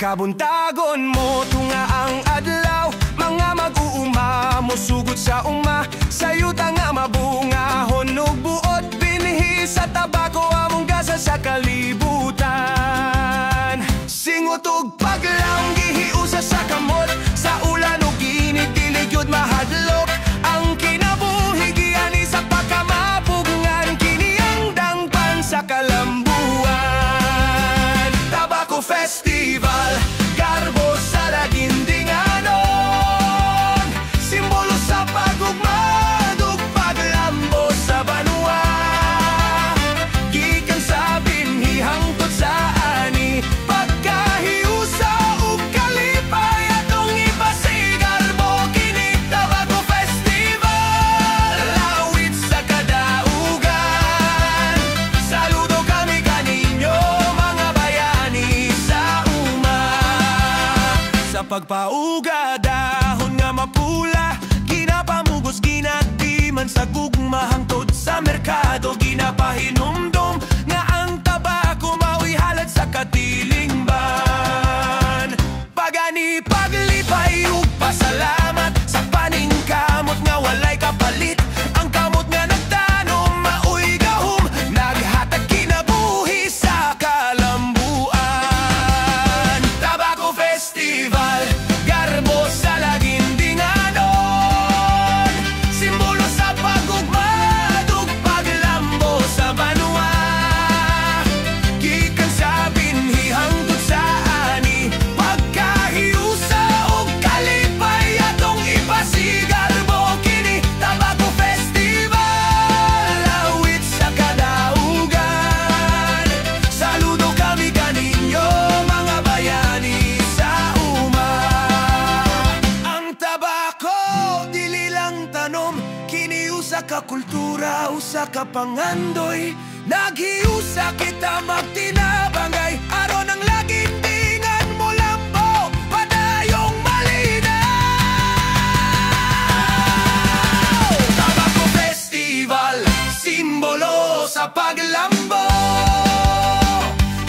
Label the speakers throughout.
Speaker 1: Kabuntagon mo tunga ang adlaw, mga mag-uuma mo sugod sa uma. Sayuta nga mabungahon ug buot binhi sa tabako among gasa sa kalibutan. Singot ug paglaom gihiusa sa kamot, sa ulan ug init dili gyud mahadlok. Ang kinabuhi giani sa pagkamapugngan, kini ang dangpan sa kalambuan. Tabako Festival, garbo sa Lagindinganon, simbolo sa pagugmad ug paglambo sa banwa. Gikan sa binhi hangtod sa ani, pagkahiusa ug kalipay atong ipasigarbo kini Tabako Festival, lawit sa kadaugan. Saludo kami kaninyo mga bayani sa uma. Sa pagpauga dahon nga mapula, ginapamugos ginatiman sa gugma hangtod sa merkado. Ginapahinumdum nga ang tabako mao'y halad sa katilingban. Pagani paglipay ug pasalamat sa paningkamot nga walay kapalit. Ang kamot nga nagtanom mao'y gahom, naghatag kinabuhi sa kalambuan. Tabako Festival, garbo sa Lagindinganon, simbolo sa pagugmad ug paglambo sa banwa. Gikan sa binhi hangtod sa ani, pagkahiusa ug kalipay atong ipasigarbo kini Tabako Festival, lawit sa kadaugan. Saludo kami kaninyo mga bayani sa uma. Ang tabako dili lang tanom, kini usa ka kultura, usa ka pangandoy. Naghiusa kita magtinabangay, aron ang Lagindingan mo lambo padayong malinaw. Tabako Festival, simbolo sa paglambo,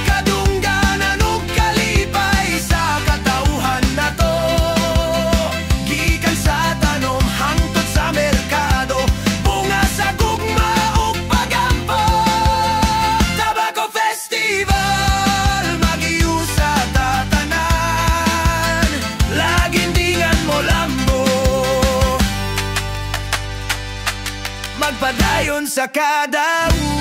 Speaker 1: kadungganan ug kalipay sa katawhan nato. Gikan sa tanom hangtod sa merkado, bunga sa gugma ug pagampo. Tabako Festival, magiusa tatanan, Lagindingan mo lambo, magpadayon sa kadaugan.